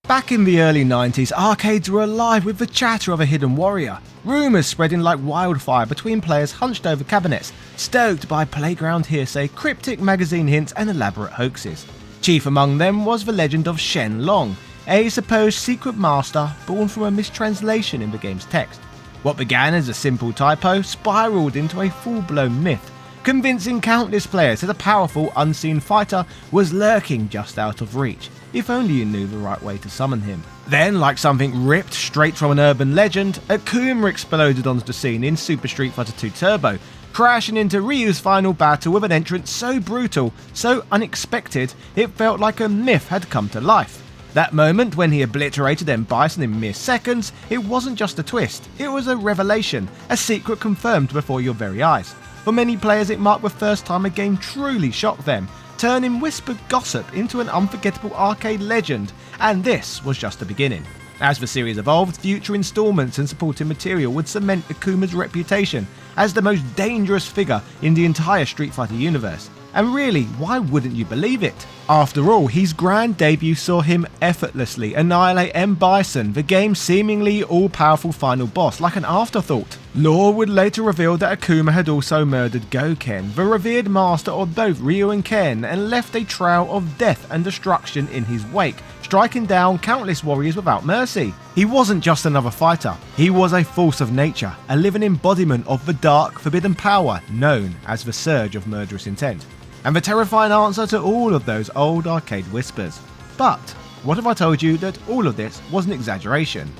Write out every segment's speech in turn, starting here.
Back in the early 90s, arcades were alive with the chatter of a hidden warrior, rumours spreading like wildfire between players hunched over cabinets, stoked by playground hearsay, cryptic magazine hints and elaborate hoaxes. Chief among them was the legend of Shen Long, a supposed secret master born from a mistranslation in the game's text. What began as a simple typo spiralled into a full-blown myth, convincing countless players that a powerful, unseen fighter was lurking just out of reach, if only you knew the right way to summon him. Then, like something ripped straight from an urban legend, Akuma exploded onto the scene in Super Street Fighter 2 Turbo, crashing into Ryu's final battle with an entrance so brutal, so unexpected, it felt like a myth had come to life. That moment when he obliterated M. Bison in mere seconds, it wasn't just a twist, it was a revelation, a secret confirmed before your very eyes. For many players it marked the first time a game truly shocked them, turning whispered gossip into an unforgettable arcade legend, and this was just the beginning. As the series evolved, future installments and supporting material would cement Akuma's reputation as the most dangerous figure in the entire Street Fighter universe. And really, why wouldn't you believe it? After all, his grand debut saw him effortlessly annihilate M. Bison, the game's seemingly all-powerful final boss, like an afterthought. Lore would later reveal that Akuma had also murdered Gouken, the revered master of both Ryu and Ken, and left a trail of death and destruction in his wake, striking down countless warriors without mercy. He wasn't just another fighter, he was a force of nature, a living embodiment of the dark, forbidden power known as the Surge of Murderous Intent, and the terrifying answer to all of those old arcade whispers. But what if I told you that all of this was an exaggeration?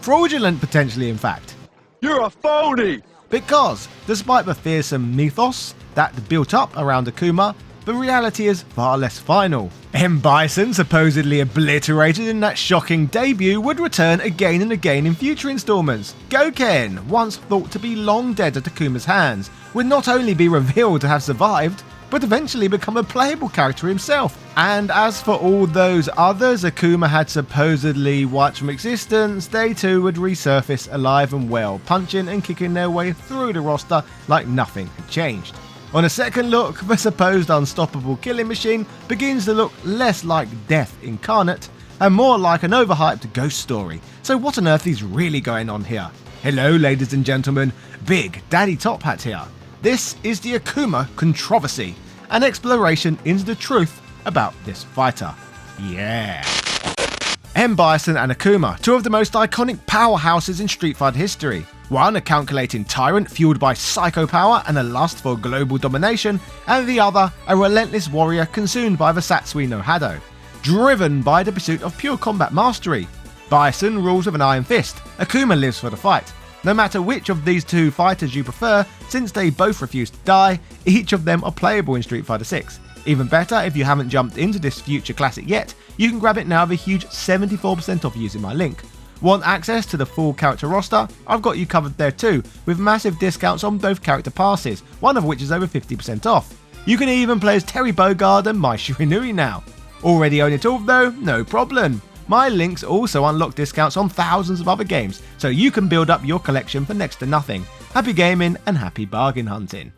Fraudulent potentially, in fact. You're a phony! Because, despite the fearsome mythos that built up around Akuma, the reality is far less final. M. Bison, supposedly obliterated in that shocking debut, would return again and again in future installments. Gouken, once thought to be long dead at Akuma's hands, would not only be revealed to have survived, but eventually become a playable character himself. And as for all those others Akuma had supposedly wiped from existence, they too would resurface alive and well, punching and kicking their way through the roster like nothing had changed. On a second look, the supposed unstoppable killing machine begins to look less like death incarnate and more like an overhyped ghost story. So what on earth is really going on here? Hello ladies and gentlemen, Big Daddy Top Hat here. This is the Akuma Controversy, an exploration into the truth about this fighter. Yeah. M. Bison and Akuma, two of the most iconic powerhouses in Street Fighter history. One a calculating tyrant fueled by psycho power and a lust for global domination, and the other a relentless warrior consumed by the Satsui no Hado, driven by the pursuit of pure combat mastery. Bison rules with an iron fist, Akuma lives for the fight. No matter which of these two fighters you prefer, since they both refuse to die, each of them are playable in Street Fighter 6. Even better, if you haven't jumped into this future classic yet, you can grab it now with a huge 74% off using my link. Want access to the full character roster? I've got you covered there too, with massive discounts on both character passes, one of which is over 50% off. You can even play as Terry Bogard and Mai Shiranui now. Already own it all though? No problem. My links also unlock discounts on thousands of other games, so you can build up your collection for next to nothing. Happy gaming and happy bargain hunting.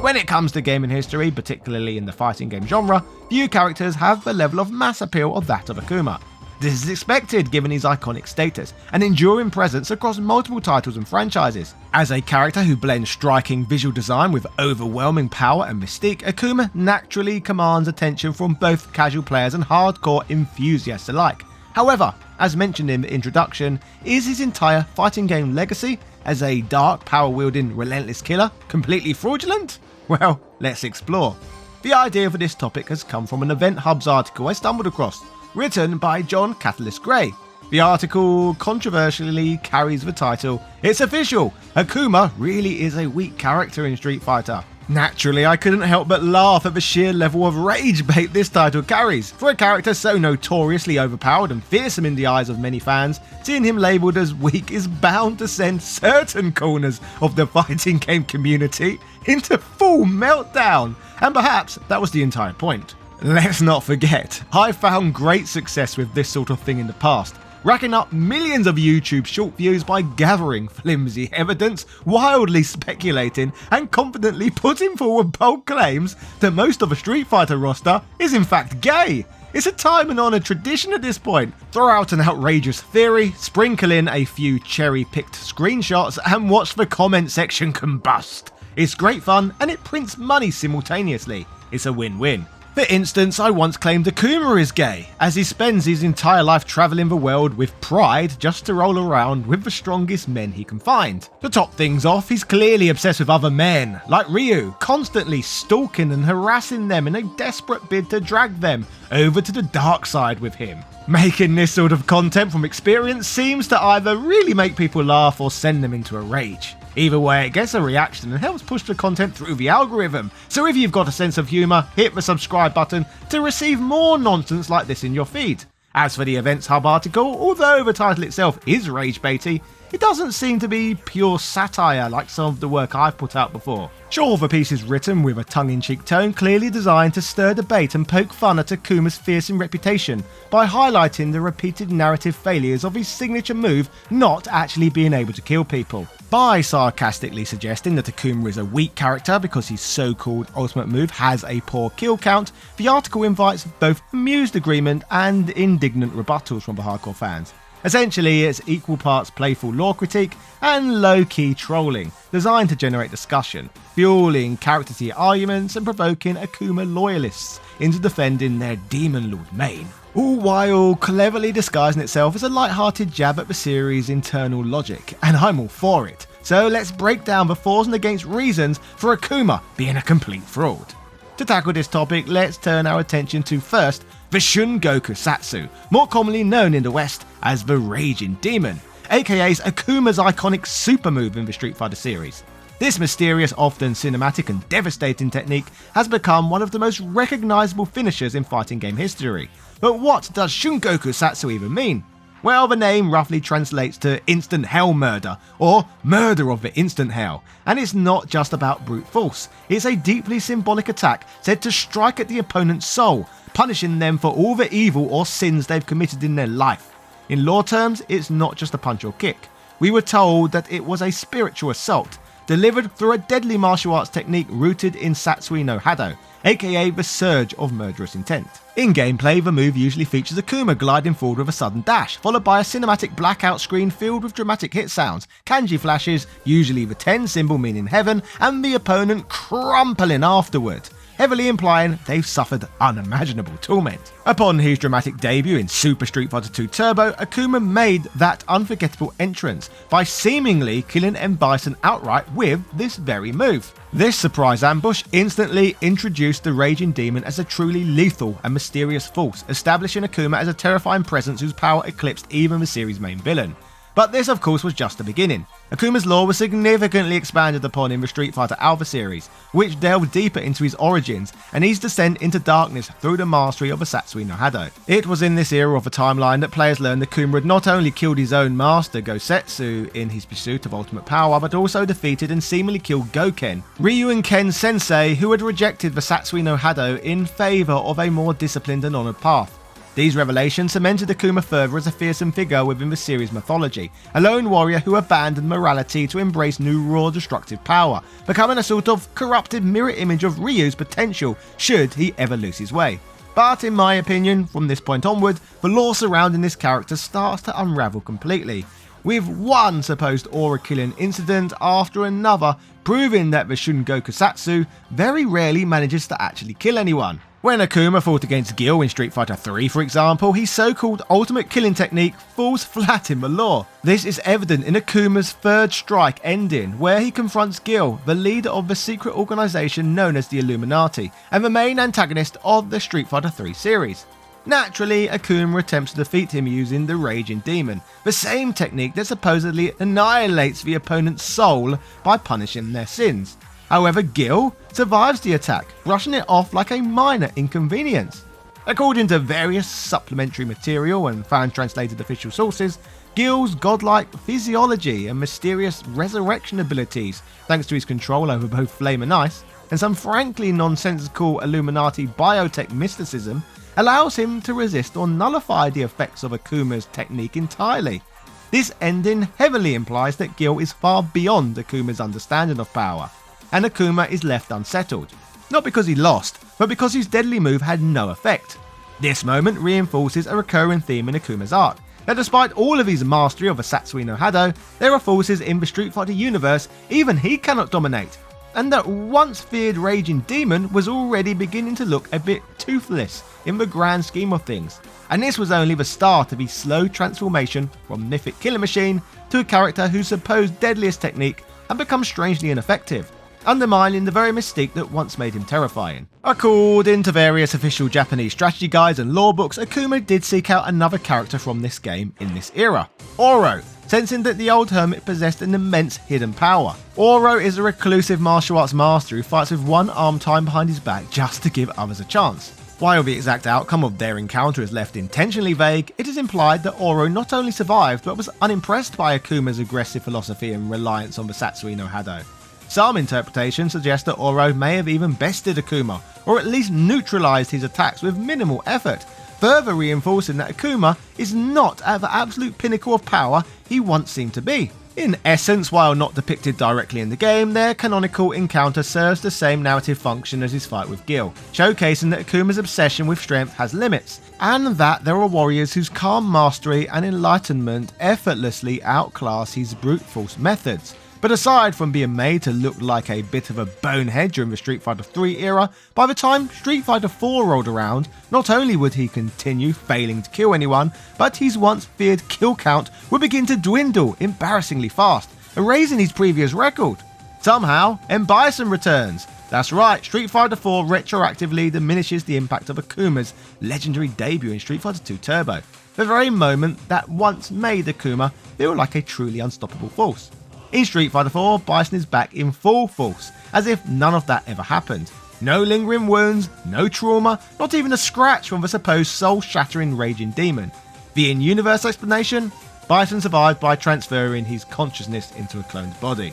When it comes to gaming history, particularly in the fighting game genre, few characters have the level of mass appeal of that of Akuma. This is expected given his iconic status and enduring presence across multiple titles and franchises. As a character who blends striking visual design with overwhelming power and mystique, Akuma naturally commands attention from both casual players and hardcore enthusiasts alike. However, as mentioned in the introduction, is his entire fighting game legacy as a dark, power-wielding, relentless killer completely fraudulent? Well, let's explore. The idea for this topic has come from an Event Hubs article I stumbled across, written by John Catalyst Gray. The article controversially carries the title, "It's official! Akuma really is a weak character in Street Fighter." Naturally, I couldn't help but laugh at the sheer level of rage bait this title carries. For a character so notoriously overpowered and fearsome in the eyes of many fans, seeing him labelled as weak is bound to send certain corners of the fighting game community into full meltdown. And perhaps that was the entire point. Let's not forget, I found great success with this sort of thing in the past, racking up millions of YouTube short views by gathering flimsy evidence, wildly speculating, and confidently putting forward bold claims that most of a Street Fighter roster is in fact gay. It's a time and honoured tradition at this point. Throw out an outrageous theory, sprinkle in a few cherry-picked screenshots, and watch the comment section combust. It's great fun, and it prints money simultaneously. It's a win-win. For instance, I once claimed Akuma is gay, as he spends his entire life travelling the world with pride just to roll around with the strongest men he can find. To top things off, he's clearly obsessed with other men, like Ryu, constantly stalking and harassing them in a desperate bid to drag them over to the dark side with him. Making this sort of content from experience seems to either really make people laugh or send them into a rage. Either way, it gets a reaction and helps push the content through the algorithm, so if you've got a sense of humour, hit the subscribe button to receive more nonsense like this in your feed. As for the Events Hub article, although the title itself is rage-baity, it doesn't seem to be pure satire like some of the work I've put out before. Sure, the piece is written with a tongue-in-cheek tone clearly designed to stir debate and poke fun at Akuma's fearsome reputation by highlighting the repeated narrative failures of his signature move not actually being able to kill people. By sarcastically suggesting that Akuma is a weak character because his so-called ultimate move has a poor kill count, the article invites both amused agreement and indignant rebuttals from the hardcore fans. Essentially, it's equal parts playful lore critique and low-key trolling, designed to generate discussion, fueling character tier arguments and provoking Akuma loyalists into defending their Demon Lord main, all while cleverly disguising itself as a light-hearted jab at the series' internal logic, and I'm all for it. So let's break down the fors and against reasons for Akuma being a complete fraud. To tackle this topic, let's turn our attention to first, the Shun Goku Satsu, more commonly known in the West as the Raging Demon, aka Akuma's iconic super move in the Street Fighter series. This mysterious, often cinematic and devastating technique has become one of the most recognisable finishers in fighting game history. But what does Shun Goku Satsu even mean? Well, the name roughly translates to instant hell murder, or murder of the instant hell, and it's not just about brute force, it's a deeply symbolic attack said to strike at the opponent's soul, punishing them for all the evil or sins they've committed in their life. In lore terms, it's not just a punch or kick. We were told that it was a spiritual assault, delivered through a deadly martial arts technique rooted in Satsui no Hado, aka the surge of murderous intent. In gameplay, the move usually features Akuma gliding forward with a sudden dash, followed by a cinematic blackout screen filled with dramatic hit sounds, kanji flashes, usually the 10 symbol meaning heaven, and the opponent crumpling afterward, heavily implying they've suffered unimaginable torment. Upon his dramatic debut in Super Street Fighter 2 Turbo, Akuma made that unforgettable entrance by seemingly killing M. Bison outright with this very move. This surprise ambush instantly introduced the Raging Demon as a truly lethal and mysterious force, establishing Akuma as a terrifying presence whose power eclipsed even the series' main villain. But this of course was just the beginning. Akuma's lore was significantly expanded upon in the Street Fighter Alpha series, which delved deeper into his origins and his descent into darkness through the mastery of the Satsui no Hado. It was in this era of the timeline that players learned that Akuma had not only killed his own master Gosetsu in his pursuit of ultimate power, but also defeated and seemingly killed Gouken, Ryu and Ken's sensei, who had rejected the Satsui no Hado in favour of a more disciplined and honoured path. These revelations cemented Akuma further as a fearsome figure within the series' mythology, a lone warrior who abandoned morality to embrace new raw destructive power, becoming a sort of corrupted mirror image of Ryu's potential should he ever lose his way. But in my opinion, from this point onward, the lore surrounding this character starts to unravel completely, with one supposed aura-killing incident after another proving that the Shun Goku Satsu very rarely manages to actually kill anyone. When Akuma fought against Gil in Street Fighter 3, for example, his so-called ultimate killing technique falls flat in the lore. This is evident in Akuma's third strike ending, where he confronts Gil, the leader of the secret organisation known as the Illuminati, and the main antagonist of the Street Fighter 3 series. Naturally, Akuma attempts to defeat him using the Raging Demon, the same technique that supposedly annihilates the opponent's soul by punishing their sins. However, Gil survives the attack, brushing it off like a minor inconvenience. According to various supplementary material and fan-translated official sources, Gil's godlike physiology and mysterious resurrection abilities, thanks to his control over both flame and ice, and some frankly nonsensical Illuminati biotech mysticism, allows him to resist or nullify the effects of Akuma's technique entirely. This ending heavily implies that Gil is far beyond Akuma's understanding of power, and Akuma is left unsettled. Not because he lost, but because his deadly move had no effect. This moment reinforces a recurring theme in Akuma's arc, that despite all of his mastery of the Satsui no Hado, there are forces in the Street Fighter universe even he cannot dominate, and that once feared raging demon was already beginning to look a bit toothless in the grand scheme of things. And this was only the start of his slow transformation from mythic killer machine to a character whose supposed deadliest technique had become strangely ineffective, undermining the very mystique that once made him terrifying. According to various official Japanese strategy guides and lore books, Akuma did seek out another character from this game in this era, Oro, sensing that the old hermit possessed an immense hidden power. Oro is a reclusive martial arts master who fights with one arm tied behind his back just to give others a chance. While the exact outcome of their encounter is left intentionally vague, it is implied that Oro not only survived but was unimpressed by Akuma's aggressive philosophy and reliance on the Satsui no Hado. Some interpretations suggest that Oro may have even bested Akuma, or at least neutralised his attacks with minimal effort, further reinforcing that Akuma is not at the absolute pinnacle of power he once seemed to be. In essence, while not depicted directly in the game, their canonical encounter serves the same narrative function as his fight with Gil, showcasing that Akuma's obsession with strength has limits, and that there are warriors whose calm mastery and enlightenment effortlessly outclass his brute force methods. But aside from being made to look like a bit of a bonehead during the Street Fighter 3 era, by the time Street Fighter 4 rolled around, not only would he continue failing to kill anyone, but his once feared kill count would begin to dwindle embarrassingly fast, erasing his previous record. Somehow, M. Bison returns. That's right, Street Fighter 4 retroactively diminishes the impact of Akuma's legendary debut in Street Fighter 2 Turbo, the very moment that once made Akuma feel like a truly unstoppable force. In Street Fighter 4, Bison is back in full force, as if none of that ever happened. No lingering wounds, no trauma, not even a scratch from the supposed soul-shattering raging demon. The in-universe explanation? Bison survived by transferring his consciousness into a cloned body.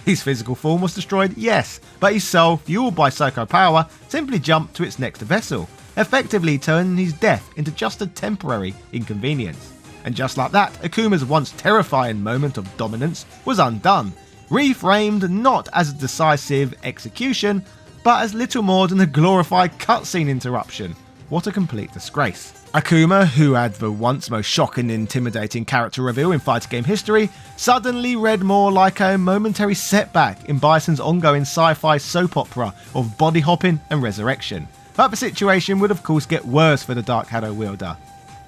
His physical form was destroyed, yes, but his soul, fueled by psycho power, simply jumped to its next vessel, effectively turning his death into just a temporary inconvenience. And just like that, Akuma's once terrifying moment of dominance was undone, reframed not as a decisive execution, but as little more than a glorified cutscene interruption. What a complete disgrace. Akuma, who had the once most shocking and intimidating character reveal in fighting game history, suddenly read more like a momentary setback in Bison's ongoing sci-fi soap opera of body hopping and resurrection. But the situation would of course get worse for the Dark Hado wielder.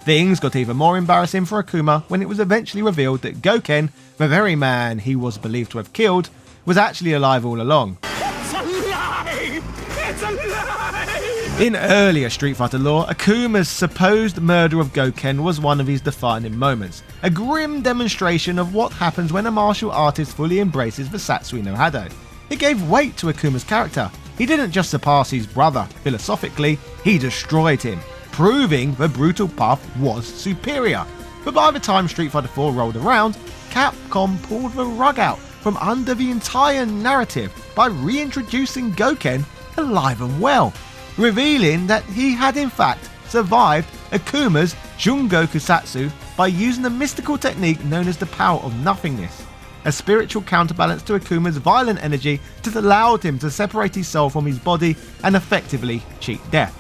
Things got even more embarrassing for Akuma when it was eventually revealed that Gouken, the very man he was believed to have killed, was actually alive all along. It's alive! It's alive! In earlier Street Fighter lore, Akuma's supposed murder of Gouken was one of his defining moments, a grim demonstration of what happens when a martial artist fully embraces the Satsui no Hado. It gave weight to Akuma's character. He didn't just surpass his brother philosophically, he destroyed him, proving the brutal path was superior. But by the time Street Fighter 4 rolled around, Capcom pulled the rug out from under the entire narrative by reintroducing Gouken alive and well, revealing that he had in fact survived Akuma's Shungoku Satsu by using a mystical technique known as the power of nothingness, a spiritual counterbalance to Akuma's violent energy that allowed him to separate his soul from his body and effectively cheat death.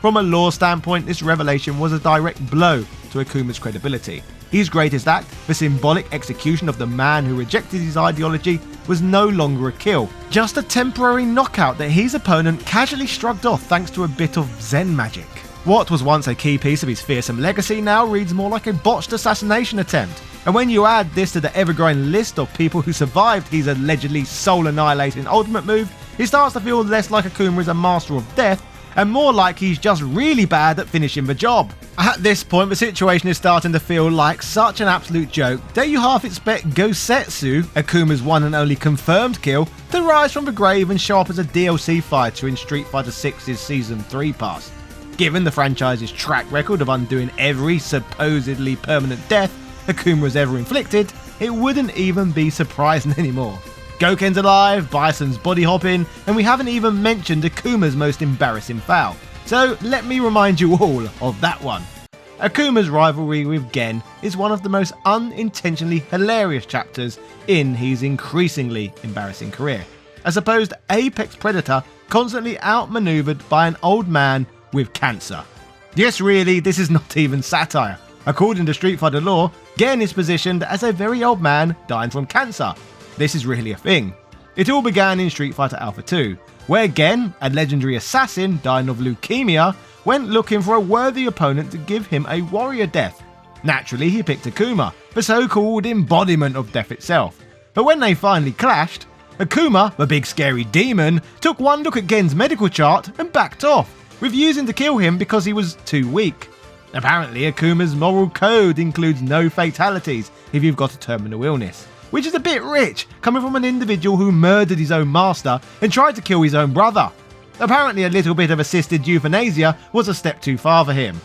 From a lore standpoint, this revelation was a direct blow to Akuma's credibility. His greatest act, the symbolic execution of the man who rejected his ideology, was no longer a kill, just a temporary knockout that his opponent casually shrugged off thanks to a bit of Zen magic. What was once a key piece of his fearsome legacy now reads more like a botched assassination attempt. And when you add this to the ever-growing list of people who survived his allegedly soul-annihilating ultimate move, it starts to feel less like Akuma is a master of death and more like he's just really bad at finishing the job. At this point, the situation is starting to feel like such an absolute joke that you half expect Gosetsu, Akuma's one and only confirmed kill, to rise from the grave and show up as a DLC fighter in Street Fighter 6's Season 3 pass. Given the franchise's track record of undoing every supposedly permanent death Akuma has ever inflicted, it wouldn't even be surprising anymore. Gouken's alive, Bison's body hopping, and we haven't even mentioned Akuma's most embarrassing foul. So let me remind you all of that one. Akuma's rivalry with Gen is one of the most unintentionally hilarious chapters in his increasingly embarrassing career. A supposed apex predator constantly outmaneuvered by an old man with cancer. Yes, really, this is not even satire. According to Street Fighter lore, Gen is positioned as a very old man dying from cancer. This is really a thing. It all began in Street Fighter Alpha 2, where Gen, a legendary assassin dying of leukemia, went looking for a worthy opponent to give him a warrior death. Naturally, he picked Akuma, the so-called embodiment of death itself. But when they finally clashed, Akuma, the big scary demon, took one look at Gen's medical chart and backed off, refusing to kill him because he was too weak. Apparently, Akuma's moral code includes no fatalities if you've got a terminal illness, which is a bit rich, coming from an individual who murdered his own master and tried to kill his own brother. Apparently, a little bit of assisted euthanasia was a step too far for him.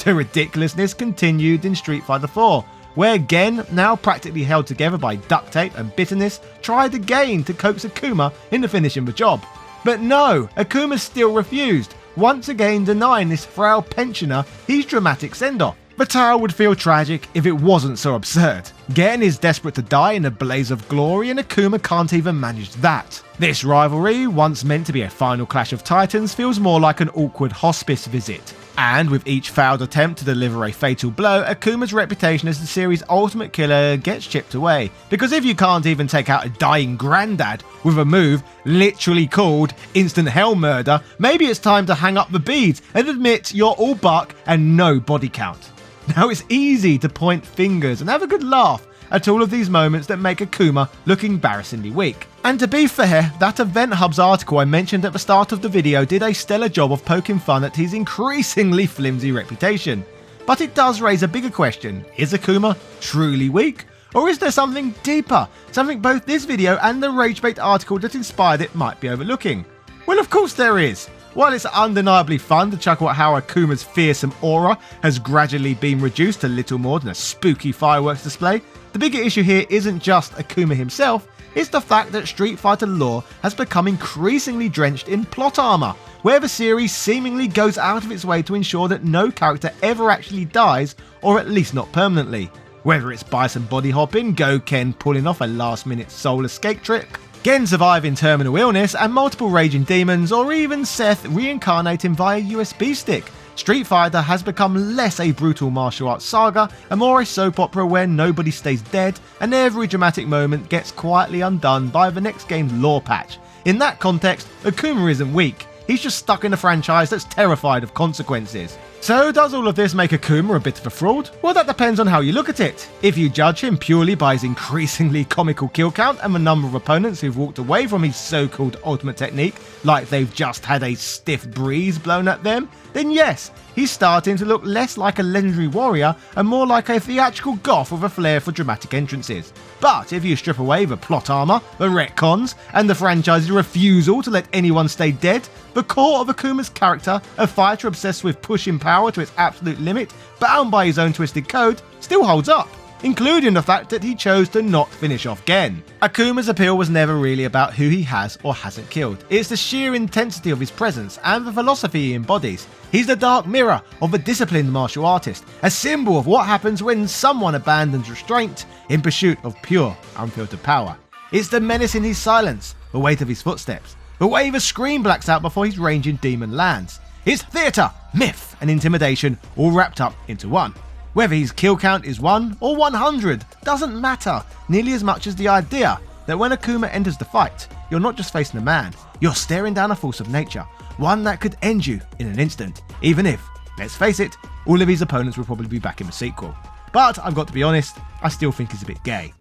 The ridiculousness continued in Street Fighter 4, where Gen, now practically held together by duct tape and bitterness, tried again to coax Akuma into finishing the job. But no, Akuma still refused, once again denying this frail pensioner his dramatic send-off. The tale would feel tragic if it wasn't so absurd. Gen is desperate to die in a blaze of glory and Akuma can't even manage that. This rivalry, once meant to be a final clash of titans, feels more like an awkward hospice visit. And with each failed attempt to deliver a fatal blow, Akuma's reputation as the series' ultimate killer gets chipped away. Because if you can't even take out a dying granddad with a move literally called instant hell murder, maybe it's time to hang up the beads and admit you're all buck and no body count. Now it's easy to point fingers and have a good laugh at all of these moments that make Akuma look embarrassingly weak. And to be fair, that Event Hub's article I mentioned at the start of the video did a stellar job of poking fun at his increasingly flimsy reputation. But it does raise a bigger question: is Akuma truly weak? Or is there something deeper, something both this video and the RageBait article that inspired it might be overlooking? Well, of course there is. While it's undeniably fun to chuckle at how Akuma's fearsome aura has gradually been reduced to little more than a spooky fireworks display, the bigger issue here isn't just Akuma himself, it's the fact that Street Fighter lore has become increasingly drenched in plot armor, where the series seemingly goes out of its way to ensure that no character ever actually dies, or at least not permanently. Whether it's Bison body hopping, Gouken pulling off a last-minute soul escape trick, Gen surviving terminal illness and multiple raging demons, or even Seth reincarnating via USB stick, Street Fighter has become less a brutal martial arts saga and more a soap opera where nobody stays dead and every dramatic moment gets quietly undone by the next game's lore patch. In that context, Akuma isn't weak, he's just stuck in a franchise that's terrified of consequences. So does all of this make Akuma a bit of a fraud? Well, that depends on how you look at it. If you judge him purely by his increasingly comical kill count and the number of opponents who've walked away from his so-called ultimate technique like they've just had a stiff breeze blown at them, then yes, he's starting to look less like a legendary warrior and more like a theatrical goth with a flair for dramatic entrances. But if you strip away the plot armor, the retcons, and the franchise's refusal to let anyone stay dead, the core of Akuma's character, a fighter obsessed with pushing power to its absolute limit, bound by his own twisted code, still holds up, including the fact that he chose to not finish off Gen. Akuma's appeal was never really about who he has or hasn't killed. It's the sheer intensity of his presence and the philosophy he embodies. He's the dark mirror of a disciplined martial artist, a symbol of what happens when someone abandons restraint in pursuit of pure, unfiltered power. It's the menace in his silence, the weight of his footsteps, the way the screen blacks out before his raging demon lands. It's theatre, myth, and intimidation all wrapped up into one. Whether his kill count is 1 or 100 doesn't matter nearly as much as the idea that when Akuma enters the fight, you're not just facing a man, you're staring down a force of nature, one that could end you in an instant, even if, let's face it, all of his opponents will probably be back in the sequel. But I've got to be honest, I still think he's a bit gay.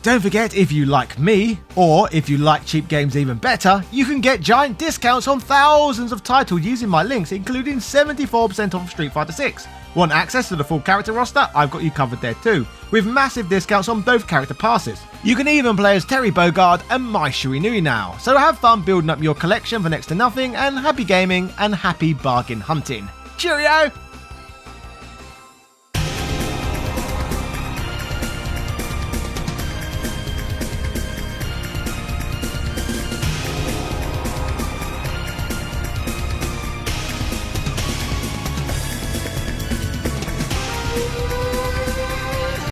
Don't forget, if you like me, or if you like cheap games even better, you can get giant discounts on thousands of titles using my links, including 74% off Street Fighter 6. Want access to the full character roster? I've got you covered there too, with massive discounts on both character passes. You can even play as Terry Bogard and Mai Shiranui now, so have fun building up your collection for next to nothing, and happy gaming and happy bargain hunting. Cheerio!